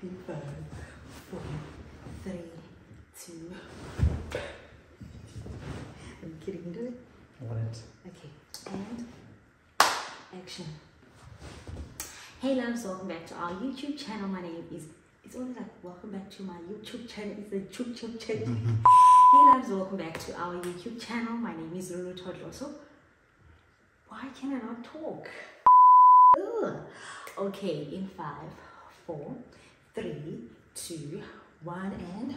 In 5, 4, 3, 2. I'm kidding, do it? What? Okay, and action. Hey loves, welcome back to our YouTube channel. My name is, it's always like, welcome back to my YouTube channel. It's a Chitchat channel. Hey loves, welcome back to our YouTube channel. My name is Dloto. Why can I not talk? Ugh. Okay, in 5, 4, 3, 2, 1, and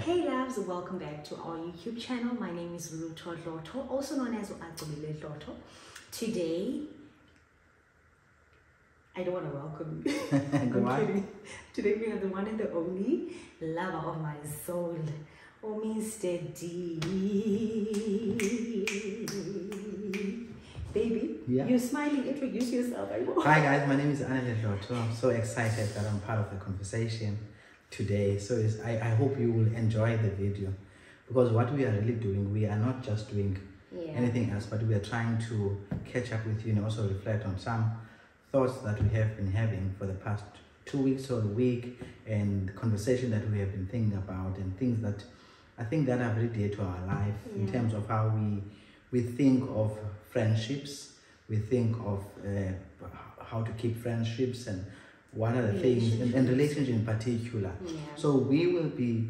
hey loves, welcome back to our YouTube channel. My name is Dloto, also known as Dloto. Today, I don't want to welcome you. I'm kidding. Today we have the one and the only lover of my soul, Mr. D. Baby, yeah. You're smiling. Introduce yourself. Hi guys, my name is Dloto. I'm so excited that I'm part of the conversation today. So I hope you will enjoy the video, because what we are really doing, we are not just doing anything else, but we are trying to catch up with you and also reflect on some thoughts that we have been having for the past 2 weeks or a week, and conversation that we have been thinking about, and things that I think that are very dear to our life in terms of how we think of friendships, we think of how to keep friendships, and what are the things, and relationships in particular. So we will be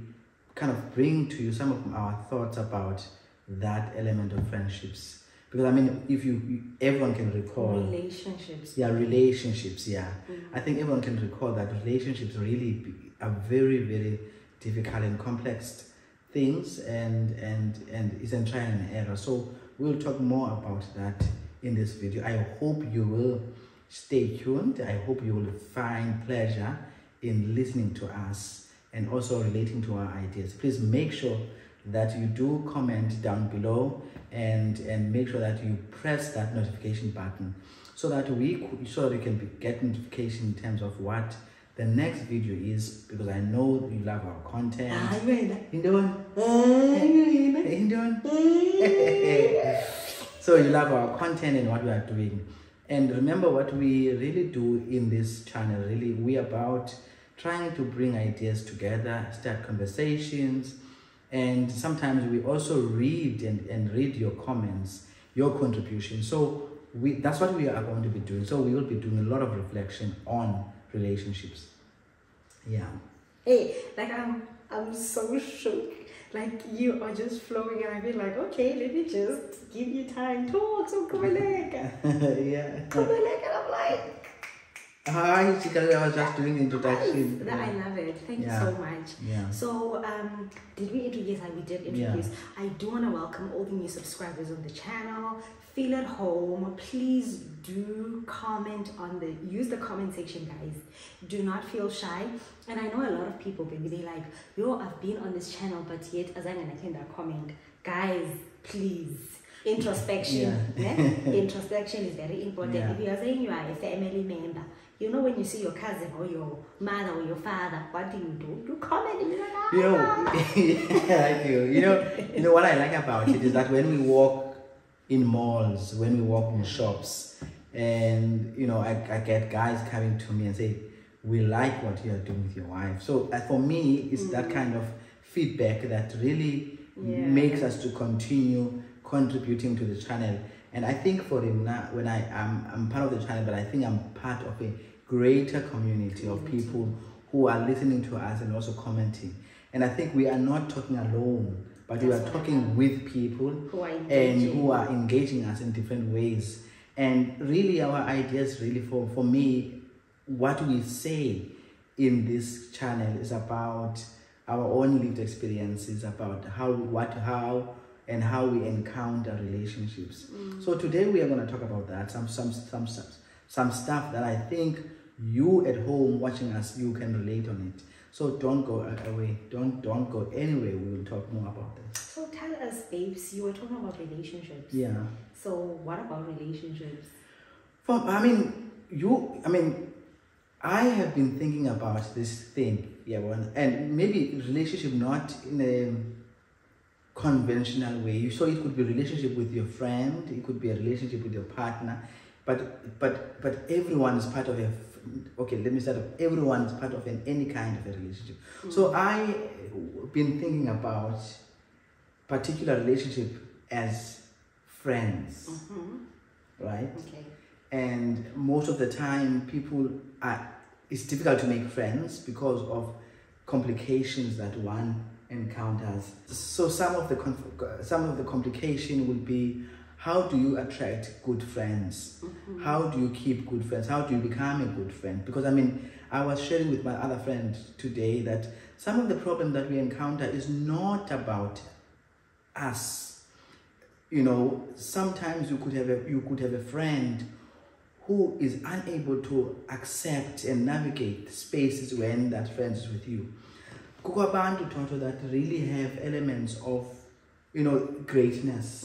kind of bringing to you some of our thoughts about that element of friendships. Because I mean, if everyone can recall relationships. I think everyone can recall that relationships really are very, very difficult and complex things, and it's a trial and error. So we'll talk more about that in this video. I hope you will stay tuned. I hope you will find pleasure in listening to us and also relating to our ideas. Please make sure that you do comment down below, and make sure that you press that notification button so that you can get notification in terms of what the next video is, because I know you love our content. So you love our content and what we are doing. And remember, what we really do in this channel, really, we are about trying to bring ideas together, start conversations, and sometimes we also read and read your comments, your contributions. So that's what we are going to be doing. So we will be doing a lot of reflection on relationships. Yeah. Hey, like I'm so shook. Like, you are just flowing, and I feel like, okay, let me just give you time. Talk, so come like. Yeah. Come like, and I'm like, hi, I was just doing the introduction. I love it. Thank you so much. Yeah. So, did we introduce? We did introduce. I do want to welcome all the new subscribers on the channel. Feel at home. Please do comment use the comment section, guys. Do not feel shy. And I know a lot of people, baby, they like, yo, I've been on this channel, but yet as I'm gonna comment. Guys, please. Introspection. Introspection is very important. If you are saying you are a family member, you know, when you see your cousin or your mother or your father, what do? You comment and you're like, I do. You know what I like about it is that when we walk in malls, when we walk in shops, and I get guys coming to me and say, we like what you are doing with your wife. So for me, it's that kind of feedback that really makes us to continue contributing to the channel. And I think for him now, when I'm part of the channel, but I think I'm part of a greater community of people who are listening to us and also commenting. And I think we are not talking alone, but we are talking with people who are engaging us in different ways. And really, our ideas, really, for me, what we say in this channel is about our own lived experiences, about how we encounter relationships. So today we are going to talk about that, some stuff that I think you at home watching us, you can relate on it. So don't go away, don't go anywhere. We will talk more about this. So tell us, babes, you were talking about relationships. Yeah. So what about relationships? I have been thinking about this thing, and maybe relationship not in a conventional way. So it could be a relationship with your friend, it could be a relationship with your partner, but everyone is part of okay, let me start off. Everyone is part of any kind of a relationship. So I've been thinking about particular relationship as friends, right? Okay. And most of the time, it's difficult to make friends because of complications that one encounters. So some of the complication would be, how do you attract good friends? How do you keep good friends? How do you become a good friend? Because I mean, I was sharing with my other friend today that some of the problems that we encounter is not about us. You know, sometimes you could have a friend who is unable to accept and navigate spaces when that friend is with you. Kukho abantu Dloto that really have elements of, you know, greatness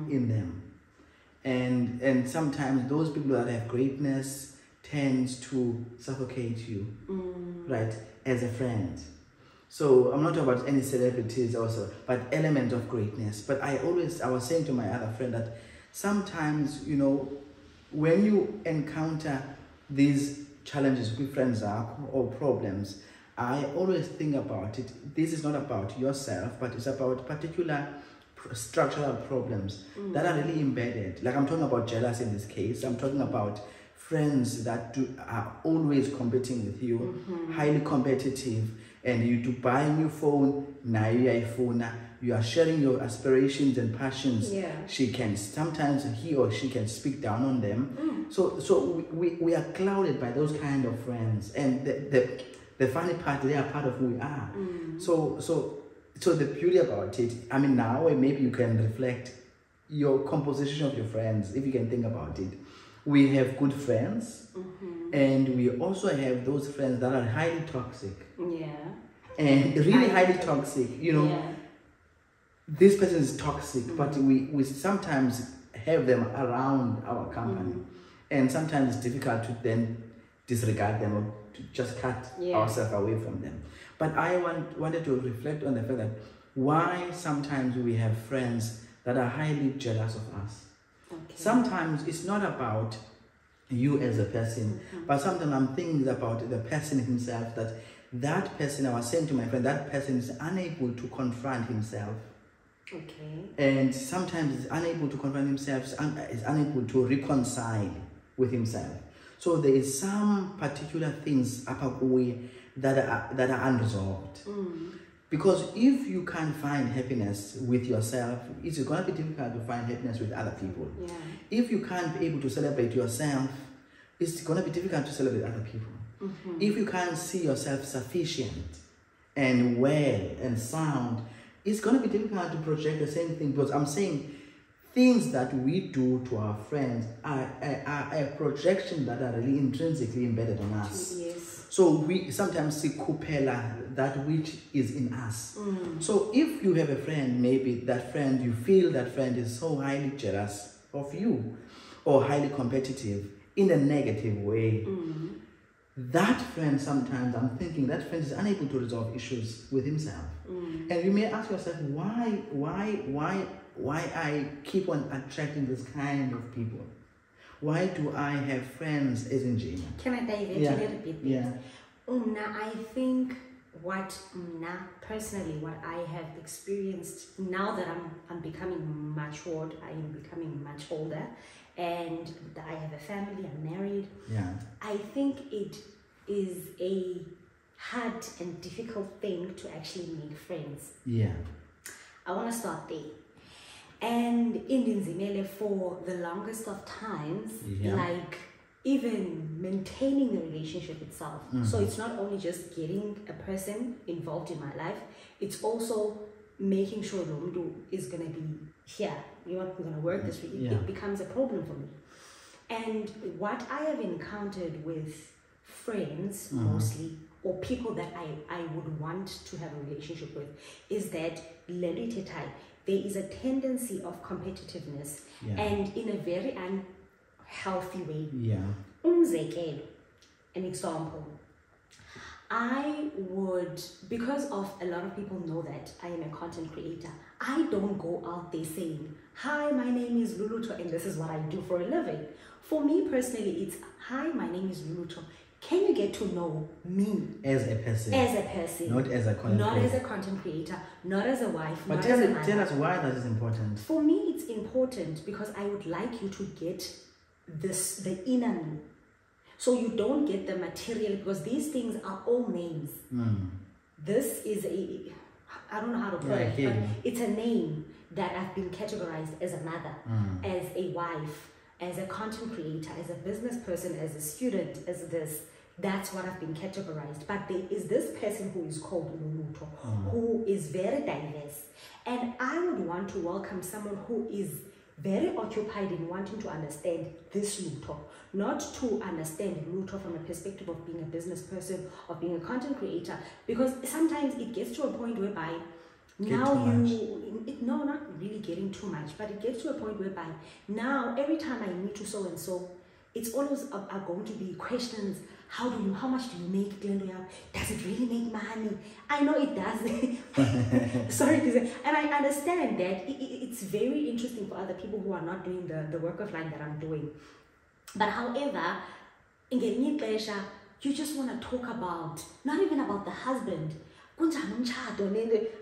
in them. And sometimes those people that have greatness tends to suffocate you, right, as a friend. So I'm not talking about any celebrities also, but element of greatness. But I was saying to my other friend that sometimes, you know, when you encounter these challenges with friends or problems, I always think about it. This is not about yourself, but it's about particular structural problems that are really embedded. Like I'm talking about jealousy in this case. I'm talking about friends that are always competing with you, highly competitive, and you to buy a new phone, you are sharing your aspirations and passions. Sometimes he or she can speak down on them. So we are clouded by those kind of friends, and the funny part, they are part of who we are. So the beauty about it, I mean, now maybe you can reflect your composition of your friends, if you can think about it. We have good friends, and we also have those friends that are highly toxic. And really highly toxic, you know. This person is toxic, but we sometimes have them around our company. And sometimes it's difficult to then disregard them or to just cut ourselves away from them. But I wanted to reflect on the fact that why sometimes we have friends that are highly jealous of us. Sometimes it's not about you as a person, but sometimes I'm thinking about the person himself, that person, I was saying to my friend, that person is unable to confront himself. And sometimes is unable to confront himself, is unable to reconcile with himself. So there is some particular things that are unresolved. Because if you can't find happiness with yourself, it's going to be difficult to find happiness with other people. If you can't be able to celebrate yourself, it's going to be difficult to celebrate other people. If you can't see yourself sufficient and well and sound, it's going to be difficult to project the same thing. Because I'm saying things that we do to our friends are a projection that are really intrinsically embedded on us. So we sometimes see kupela, that which is in us. So if you have a friend, maybe that friend, you feel that friend is so highly jealous of you or highly competitive in a negative way, that friend, sometimes I'm thinking that friend is unable to resolve issues with himself. And you may ask yourself, why I keep on attracting this kind of people? Why do I have friends as in Gina? Can I dive into a little bit? I think personally, what I have experienced now that I'm becoming matured, I am becoming much older, and I have a family, I'm married. I think it is a hard and difficult thing to actually make friends. I want to start there. And in Nzimele, for the longest of times, like even maintaining the relationship itself. So it's not only just getting a person involved in my life, it's also making sure Lomdu is going to be here. You know, we're going to work this week. It becomes a problem for me. And what I have encountered with friends mostly, or people that I would want to have a relationship with, is that there is a tendency of competitiveness and in a very unhealthy way. An example. I would, because of a lot of people know that I am a content creator, I don't go out there saying, hi, my name is Dloto and this is what I do for a living. For me personally, it's, hi, my name is Dloto. Can you get to know me as a person? As a person. Not as a content Not creator. as a content creator, not as a wife, But not tell, as a mother. tell us why that is important. For me, it's important because I would like you to get the inner me. So you don't get the material, because these things are all names. This is I don't know how to put it, but it's a name that I've been categorized as a mother, as a wife, as a content creator, as a business person, as a student, as this. That's what I've been categorized. But there is this person who is called Dloto, who is very diverse. And I would want to welcome someone who is very occupied in wanting to understand this Dloto, not to understand Dloto from a perspective of being a business person, of being a content creator, because sometimes it gets to a point whereby no, not really getting too much, but it gets to a point whereby now every time I meet to so and so, it's always are going to be questions. How much do you make, Glenda? Does it really make money? I know it does. Sorry to say. And I understand that it's very interesting for other people who are not doing the work of life that I'm doing. But however, in getting pleasure, you just want to talk about, not even about the husband. I don't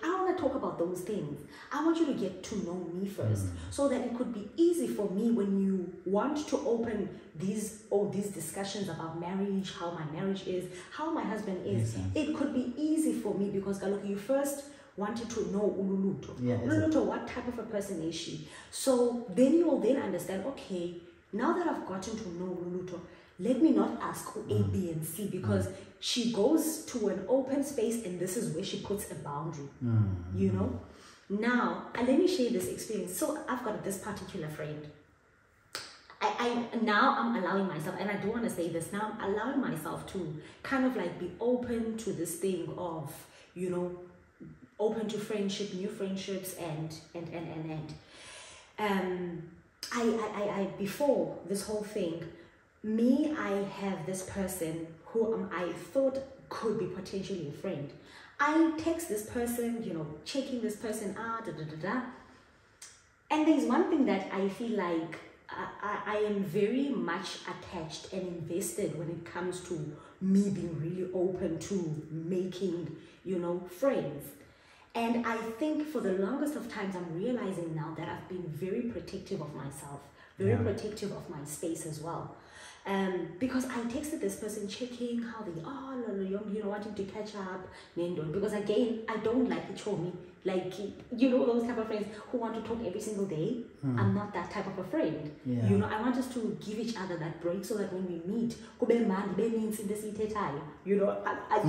want to talk about those things. I want you to get to know me first, so that it could be easy for me when you want to open these discussions about marriage, how my marriage is, how my husband is. Yes, it could be easy for me because you first wanted to know Dloto. Dloto, what type of a person is she? So then you will then understand, okay, now that I've gotten to know Dloto, let me not ask A, B, and C, because she goes to an open space and this is where she puts a boundary, you know? Now, let me share this experience. So I've got this particular friend. Now I'm allowing myself, and I do want to say this, now I'm allowing myself to kind of be open to this thing of, open to friendship, new friendships, and I before this whole thing, I have this person who I thought could be potentially a friend. I text this person, checking this person out, and there's one thing that I feel like I am very much attached and invested when it comes to me being really open to making, friends. And I think for the longest of times, I'm realizing now that I've been very protective of myself, very protective of my space as well. Because I texted this person checking how they are, wanting to catch up, because again, I don't like it show me, those type of friends who want to talk every single day. I'm not that type of a friend. I want us to give each other that break so that when we meet,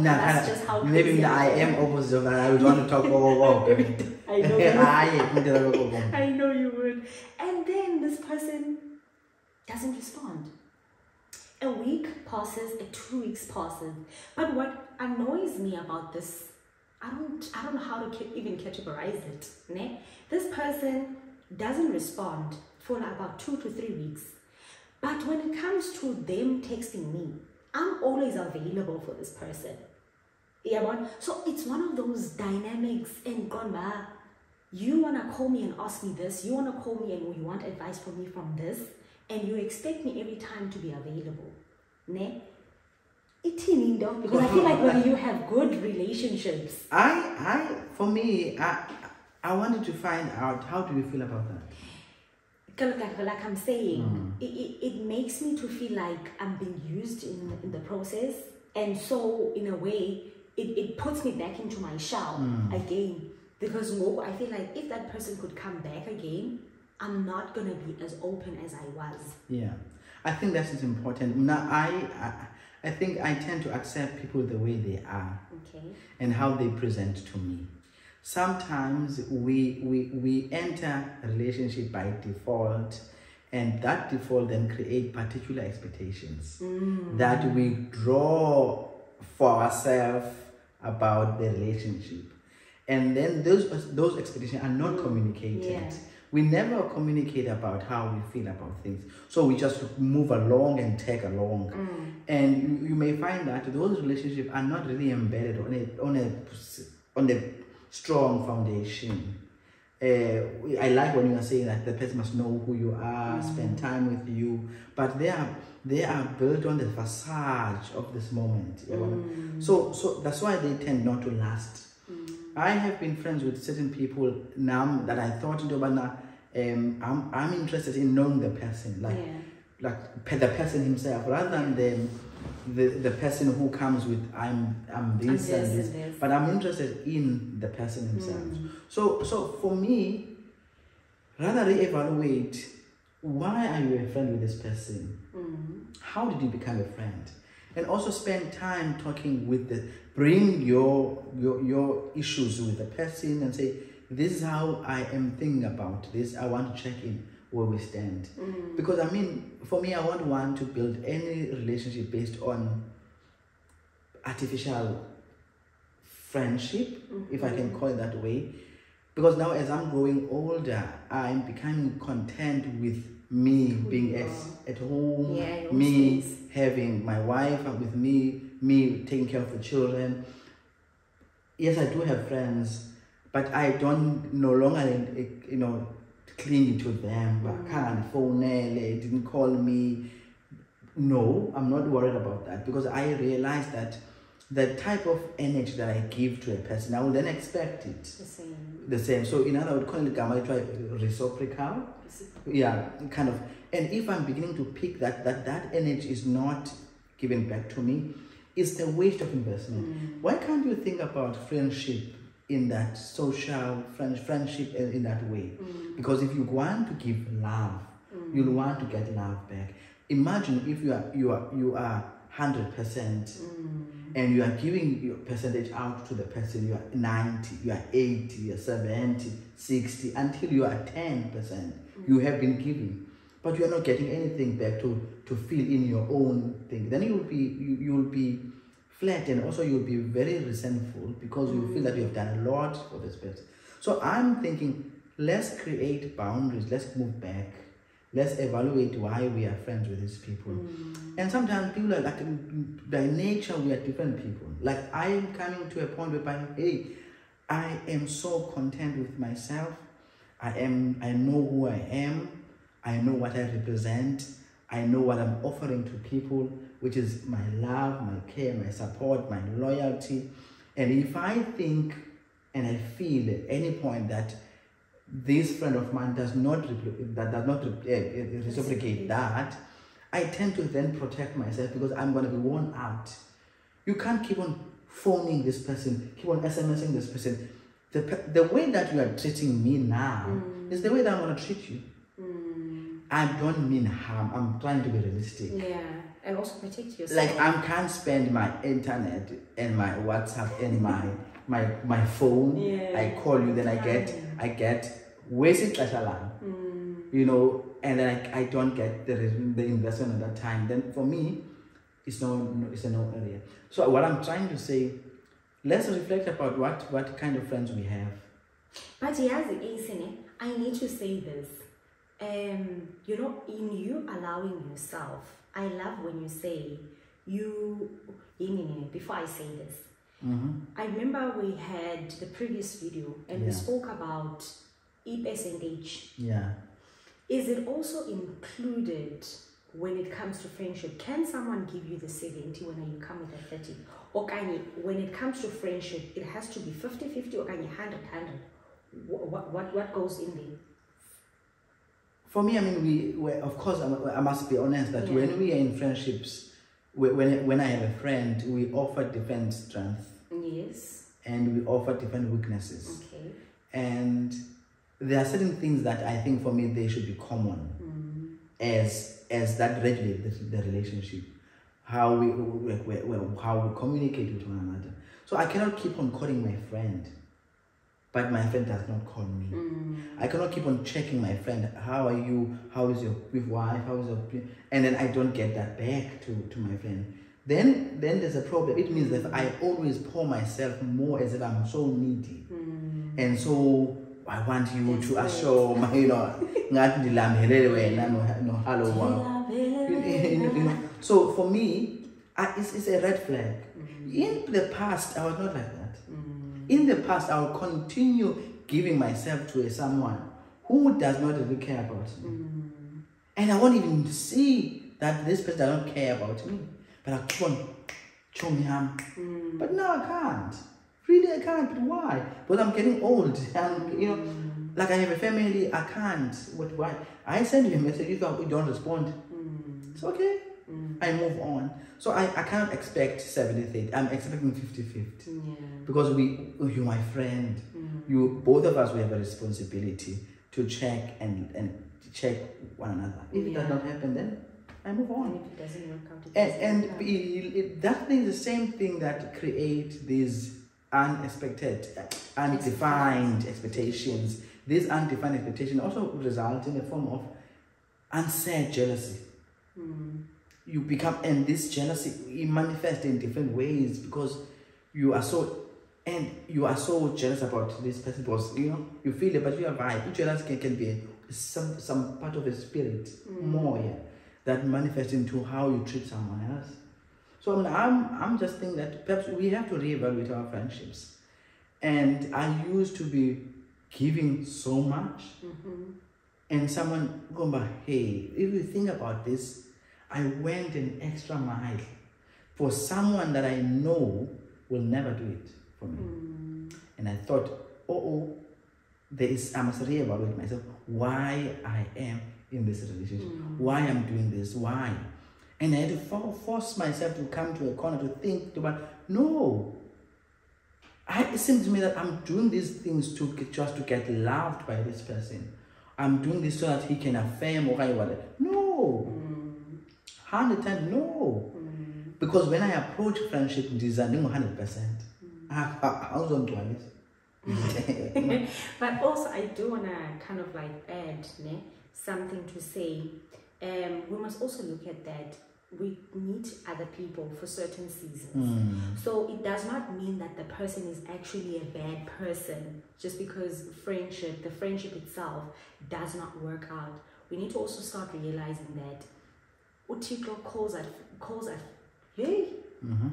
that's just how maybe I am opposite of that. I would want to talk I know you would. I know you would. And then this person doesn't respond. A week passes, 2 weeks passes. But what annoys me about this, I don't know how to even categorize it. Ne? This person doesn't respond for about 2 to 3 weeks. But when it comes to them texting me, I'm always available for this person. So it's one of those dynamics and you want to call me and ask me this, you want to call me and you want advice from me from this, and you expect me every time to be available. Ne? Because I feel like when you have good relationships. For me, I wanted to find out, how do you feel about that? Like I'm saying, it makes me to feel like I'm being used in the process. And so, in a way, it puts me back into my shell again. Because I feel like if that person could come back again, I'm not going to be as open as I was. Yeah, I think that is important. Now, I think I tend to accept people the way they are, and how they present to me. Sometimes we enter a relationship by default, and that default then create particular expectations that we draw for ourselves about the relationship. And then those expectations are not communicated. We never communicate about how we feel about things. So we just move along and tag along. And you may find that those relationships are not really embedded on a strong foundation. I like when you are saying that the person must know who you are, spend time with you, but they are built on the facade of this moment. So that's why they tend not to last. I have been friends with certain people now that I thought, I'm interested in knowing the person, like the person himself, rather than the person who comes with I'm this and this, but I'm interested in the person himself. So for me, rather reevaluate, why are you a friend with this person? How did you become a friend? And also spend time talking with bring your issues with the person and say, this is how I am thinking about this. I want to check in where we stand. Because I mean, for me, I won't want to build any relationship based on artificial friendship, if I can call it that way. Because now as I'm growing older, I'm becoming content with me being at home, me having my wife with me taking care of the children. Yes, I do have friends, but I don't no longer, cling to them. I can't phone, they didn't call me. No, I'm not worried about that, because I realize that the type of energy that I give to a person, I will then expect it. The same. So in other words, I try reciprocal. Yeah, kind of. And if I'm beginning to pick that energy is not given back to me, it's a waste of investment. Why can't you think about friendship in that social friendship in that way? Because if you want to give love, you'll want to get love back. Imagine if you are 100% and you are giving your percentage out to the person. You are 90, you are 80, you are 70, 60, until you are 10%. You have been giving, but you are not getting anything back to fill in your own thing. Then you'll be flat, and also you'll be very resentful because you feel that you have done a lot for this person. So I'm thinking, let's create boundaries. Let's move back. Let's evaluate why we are friends with these people. And sometimes people are like, by nature, we are different people. Like, I am coming to a point where, hey, I am so content with myself. I know who I am. I know what I represent. I know what I'm offering to people, which is my love, my care, my support, my loyalty. And if I think and I feel at any point that this friend of mine does not reciprocate that, I tend to then protect myself, because I'm going to be worn out. You can't keep on phoning this person, keep on SMSing this person. The way that you are treating me now is the way that I'm going to treat you. I don't mean harm. I'm trying to be realistic. Yeah, and also protect yourself. Like, I can't spend my internet and my WhatsApp and my phone. I call you, then I get wasted time. And then I don't get the investment at that time. Then for me, it's a no area. So what I'm trying to say, let's reflect about what kind of friends we have. But here's the case, I need to say this. In you allowing yourself, I love when you say before I say this, I remember we had the previous video and we spoke about percentage. Is it also included when it comes to friendship? Can someone give you the 70 when you come with a 30? Or when it comes to friendship, it has to be 50-50, or 100-100? What goes in there? For me, I mean, we of course, I must be honest that when we are in friendships, when I have a friend, we offer different strengths. Yes. And we offer different weaknesses. Okay. And there are certain things that I think for me they should be common, as that regulate the relationship, how we communicate with one another. So I cannot keep on calling my friend, but my friend does not call me. I cannot keep on checking my friend. How are you? How is your wife? How is your... And then I don't get that back to my friend. Then there's a problem. It means that I always pour myself more as if I'm so needy. And so I want you to assure my, So for me, it's a red flag. In the past, I was not like that. In the past, I will continue giving myself to someone who does not really care about me. And I won't even see that this person doesn't care about me. But I keep on chewing him. But no, I can't. Really, I can't. But why? Because I'm getting old. And, you know, like I have a family, I can't. Why? I send you a message, you don't respond. It's okay. I move on. So I cannot expect 70-30. I'm expecting 50-50. Because you're my friend. Both of us, we have a responsibility to check and check one another. If it does not happen, then I move on. And if it doesn't work out, that thing is the same thing that create these unexpected, undefined expectations. These undefined expectations also result in a form of unsaid jealousy. You become, and this jealousy, it manifests in different ways because you are so jealous about this person because you feel it, but you are vibe. Jealousy can be some part of a spirit more that manifests into how you treat someone else. So I'm just thinking that perhaps we have to reevaluate our friendships. And I used to be giving so much, and someone going back, hey, if you think about this, I went an extra mile for someone that I know will never do it for me. And I thought, I must reevaluate myself why I am in this relationship, why I'm doing this, why. And I had to force myself to come to a corner to think about, no. It seems to me that I'm doing these things just to get loved by this person. I'm doing this so that he can affirm or whatever. No. 100%, no. Because when I approach friendship, designing 100%. I was on twice. But also, I do want to kind of like add something to say. We must also look at that. We meet other people for certain seasons. So it does not mean that the person is actually a bad person just because the friendship itself does not work out. We need to also start realizing that Utiklo calls us,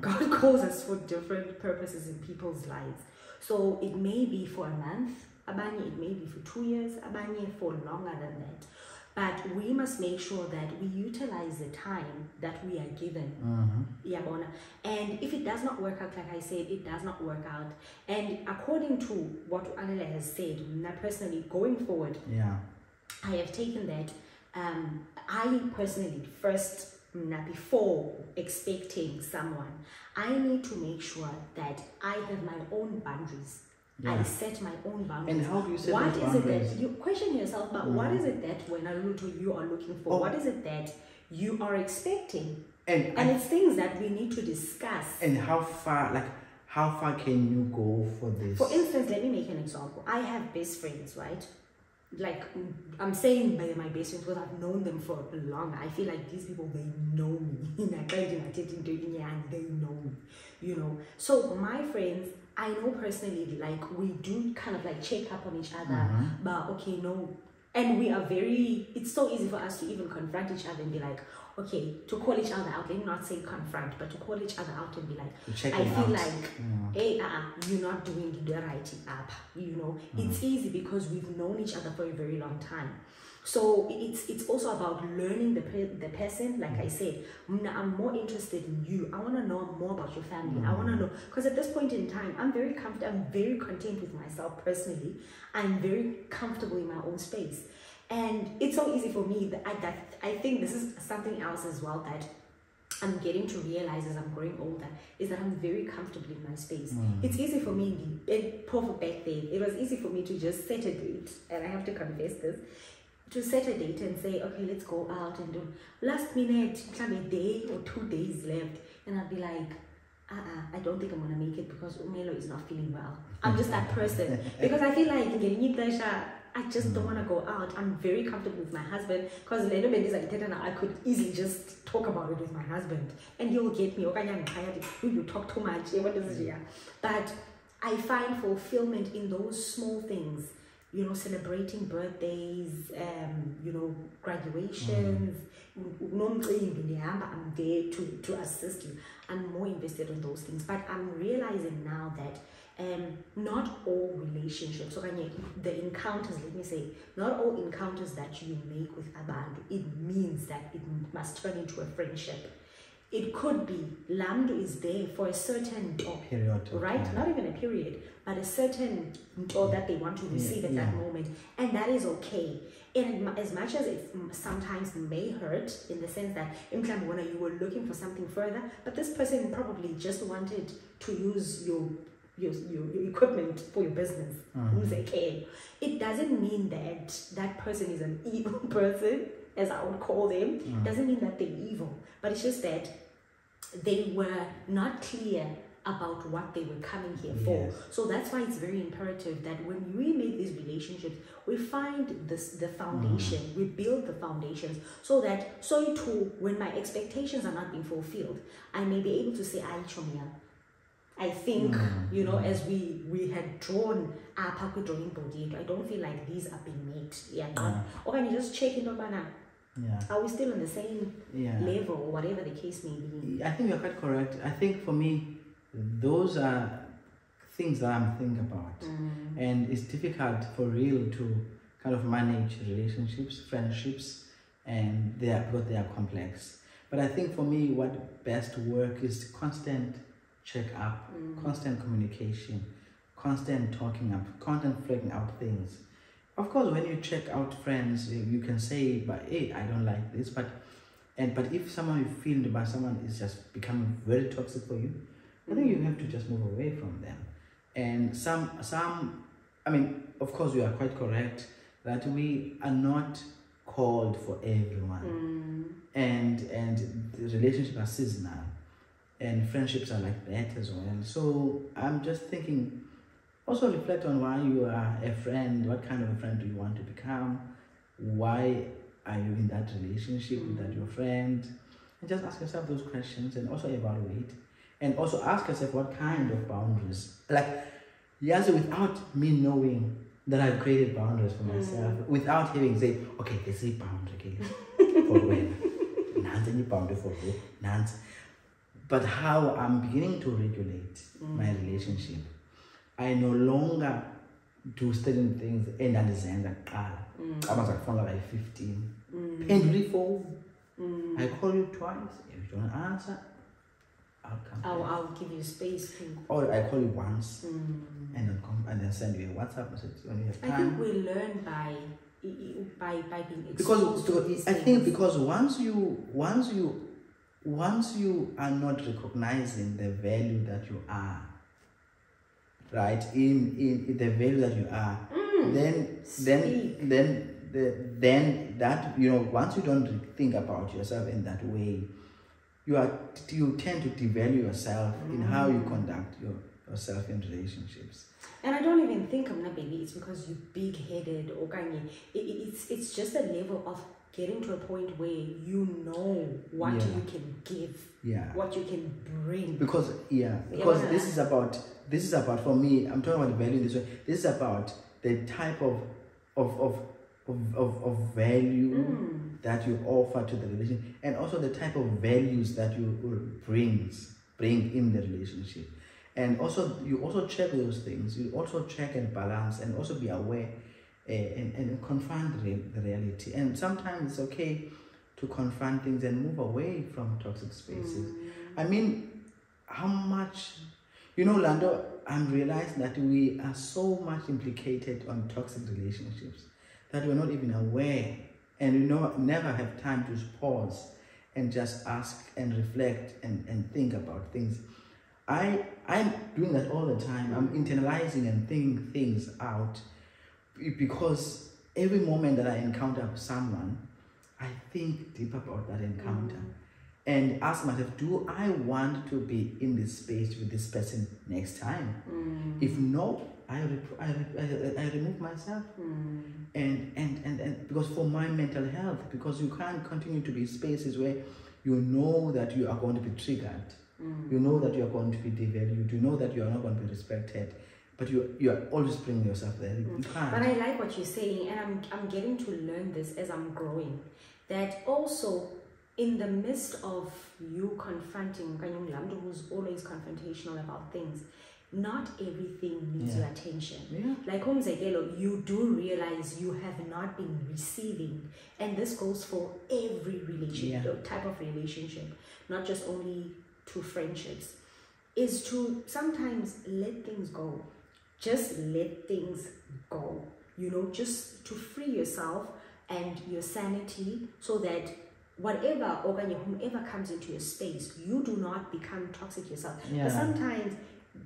God calls us for different purposes in people's lives. So it may be for a month, abanye, it may be for 2 years, abanye for longer than that. But we must make sure that we utilize the time that we are given. And if it does not work out, like I said, it does not work out. And according to what Anela has said, personally, going forward, I have taken that. I personally, first, before expecting someone, I need to make sure that I have my own boundaries. I set my own boundaries. And how do you set what those is boundaries? it that you question yourself about? What is it that when you are looking for? What is it that you are expecting? And it's things that we need to discuss. And how far can you go for this? For instance, let me make an example. I have best friends, right? Like, I'm saying by my best friends because I've known them for long. I feel like these people, they know me. They know me, So my friends, I know personally, like, we do kind of like check up on each other, but okay, no. And we are it's so easy for us to even confront each other and be like, okay, to call each other out. Let me not say confront, but to call each other out and be like, I feel like, hey, you're not doing the right up, It's easy because we've known each other for a very long time. So it's also about learning the person. Like I said, I'm more interested in you. I want to know more about your family. I want to know, because at this point in time, I'm very content with myself personally. I'm very comfortable in my own space. And it's so easy for me that I think this is something else as well that I'm getting to realize as I'm growing older, is that I'm very comfortable in my space. It's easy for me, back then, it was easy for me to just set a date, and I have to confess this, to set a date and say, okay, let's go out and do last minute, a day or 2 days left, and I'll be like, I don't think I'm gonna make it because Umelo is not feeling well. I'm just that person because I feel like I just don't want to go out. I'm very comfortable with my husband because I could easily just talk about it with my husband and he'll get me. You talk too much. But I find fulfillment in those small things. you know, celebrating birthdays, you know, graduations. I'm there to assist you. I'm more invested in those things. But I'm realizing now that not all relationships, the encounters, let me say, not all encounters that you make with abantu, it means that it must turn into a friendship. It could be Lamdo is there for a certain period, right? Not even a period, but a certain or that they want to receive at that moment, and that is okay. And as much as it sometimes may hurt, in the sense that when you were looking for something further, but this person probably just wanted to use your equipment for your business. It doesn't mean that that person is an evil person, as I would call them. It doesn't mean that they're evil, but it's just that they were not clear about what they were coming here for. So that's why it's very imperative that when we make these relationships, we find the foundation, we build the foundations, so too, when my expectations are not being fulfilled, I may be able to say, I think, you know, as we had drawn our package drawing board, I don't feel like these are being met. Or can you just check in on are we still on the same level, or whatever the case may be? I think you're quite correct. I think for me, those are things that I'm thinking about. And it's difficult for real to kind of manage relationships, friendships, and because they are complex. But I think for me, what best work is constant check-up, constant communication, constant talking up, constant flagging out things. Of course, when you check out friends, you can say, but hey, I don't like this. But if someone you feel about someone is just becoming very toxic for you, I think you have to just move away from them. And I mean, of course, you are quite correct that we are not called for everyone, and the relationships are seasonal, and friendships are like that as well. So I'm just thinking, also reflect on why you are a friend. What kind of a friend do you want to become? Why are you in that relationship with that your friend? And just ask yourself those questions, and also evaluate. And also ask yourself what kind of boundaries. Like, yes, without me knowing that I've created boundaries for myself, without having said, okay, there's a boundary for when. Nan's any boundary for who? Nan's. But how I'm beginning to regulate my relationship. I no longer do certain things and understand that I was like phone like 15. Pendulary phone. I call you twice. If you don't answer, I'll come. I'll give you space. Or I call you once and then send you a WhatsApp message when you have time. I think we learn by being exposed. Because I think because once you are not recognizing the value that you are, right, in the value that you are, then that, you know, once you don't think about yourself in that way, you tend to devalue yourself in how you conduct yourself in relationships. And I don't even think baby, it's because you're big-headed or it's just a level of getting to a point where you know what you can give, what you can bring. Because this is about for me, I'm talking about the value in this way. This is about the type of value that you offer to the relationship, and also the type of values that you bring in the relationship. And also you also check those things. You also check and balance, and also be aware and confront the reality. And sometimes it's okay to confront things and move away from toxic spaces. I mean, how much, you know, Lando, I'm realizing that we are so much implicated on toxic relationships that we're not even aware, and we never have time to pause and just ask and reflect and think about things. I'm doing that all the time. I'm internalizing and thinking things out, because every moment that I encounter someone, I think deep about that encounter and ask myself, do I want to be in this space with this person next time? If no, I remove myself. And because for my mental health, because you can't continue to be in spaces where you know that you are going to be triggered, you know that you are going to be devalued, you know that you are not going to be respected, but you are always bringing yourself there. You can't. But I like what you're saying, and I'm getting to learn this as I'm growing. That also, in the midst of you confronting Kanyung who's always confrontational about things, not everything needs your attention. Like Umzekelo, you do realize you have not been receiving, and this goes for every relationship, type of relationship, not just only to friendships, is to sometimes let things go. Just let things go, you know, just to free yourself and your sanity, so that whatever or whomever comes into your space, you do not become toxic yourself. But sometimes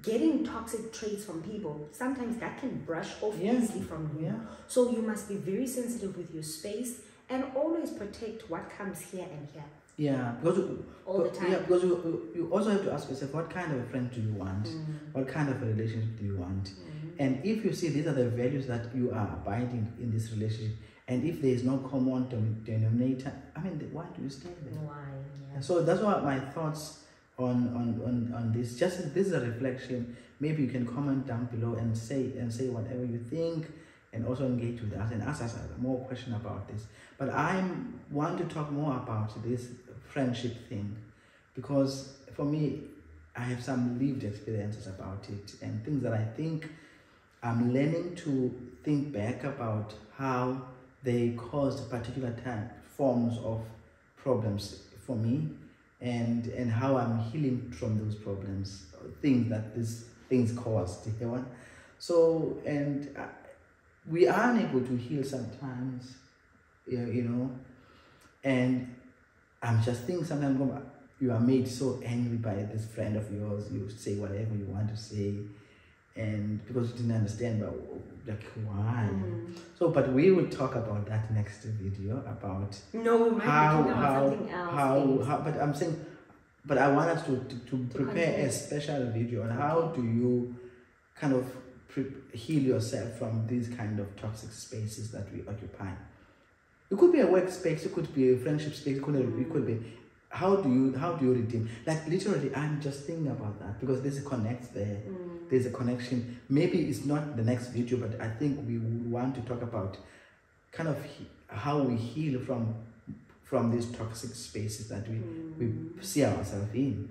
getting toxic traits from people, sometimes that can brush off easily from you. So you must be very sensitive with your space and always protect what comes here and here. Yeah, because all the time. Yeah, because you also have to ask yourself, what kind of a friend do you want? What kind of a relationship do you want? And if you see these are the values that you are abiding in this relationship, and if there is no common denominator, I mean, why do you stay there? Why? Yeah. So that's what my thoughts on this. Just this is a reflection. Maybe you can comment down below and say whatever you think, and also engage with us and ask us more questions about this. But I want to talk more about this friendship thing, because for me, I have some lived experiences about it and things that I think I'm learning to think back about how they caused particular forms of problems for me, and how I'm healing from those problems, things that these things caused. So, and we are unable to heal sometimes, you know, and I'm just thinking sometimes you are made so angry by this friend of yours, you say whatever you want to say, and because you didn't understand, but like, why? So, but we will talk about that next video, about we might be talking about something else. But I'm saying, but I want us to prepare a special video on how do you kind of heal yourself from these kind of toxic spaces that we occupy. It could be a workspace, it could be a friendship space, it could be how do you redeem? Like literally, I'm just thinking about that because there's a connect there. There's a connection. Maybe it's not the next video, but I think we want to talk about kind of how we heal from these toxic spaces that we see ourselves in.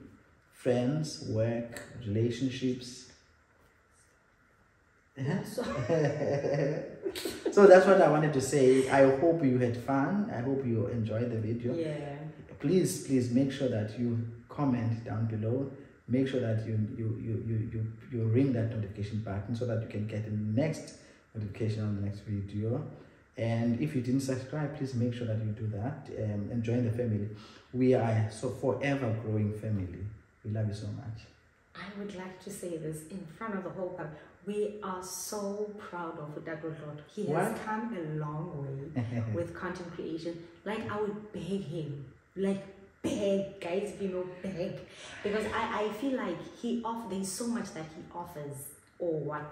Friends, work, relationships. So that's what I wanted to say. I hope you had fun. I hope you enjoyed the video. Please make sure that you comment down below. Make sure that you ring that notification button so that you can get the next notification on the next video. And if you didn't subscribe, please make sure that you do that and join the family. We are so forever growing family. We love you so much. I would like to say this in front of the whole club. We are so proud of Dloto. He has come a long way with content creation. Like, I would beg him, like beg, guys, beg, because I feel like there's so much that he offers, or what,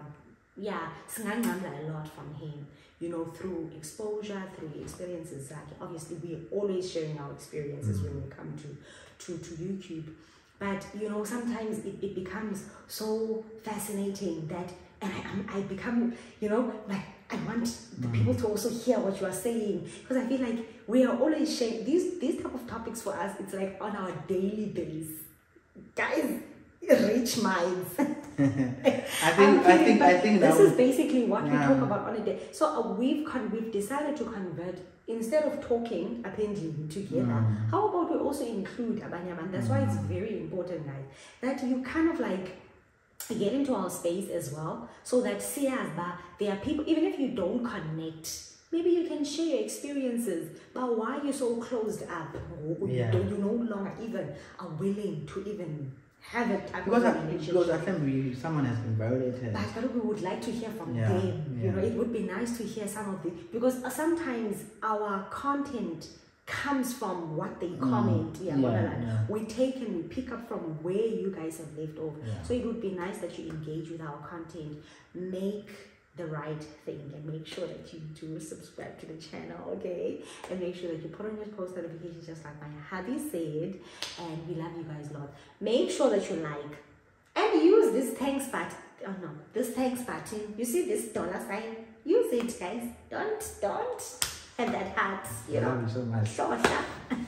a lot from him, you know, through exposure, through experiences. Like, obviously, we're always sharing our experiences when we come to YouTube. But, you know, sometimes it becomes so fascinating that, and I become, you know, like, I want the people to also hear what you are saying, because I feel like we are always sharing these type of topics. For us, it's like on our daily basis. Guys, rich minds. I think this is basically what we talk about on a day. So we've decided to convert, instead of talking appending together, how about we also include Abanyaman? That's why it's very important, guys, that you kind of like get into our space as well, so that there are people, even if you don't connect, maybe you can share your experiences, but why you're so closed up, you no longer even are willing to even have a type of relationship. Because I think someone has been violated. But we would like to hear from them. You know, it would be nice to hear some of it, because sometimes our content comes from what they comment. We take and we pick up from where you guys have left off. So it would be nice that you engage with our content, make the right thing, and make sure that you do subscribe to the channel, okay? And make sure that you put on your post notifications, just like my hubby said. And we love you guys a lot. Make sure that you like and use this thanks button oh no, this thanks button. You see this dollar sign? Use it, guys. Don't. And that heart, you know. Love you so much. Sure.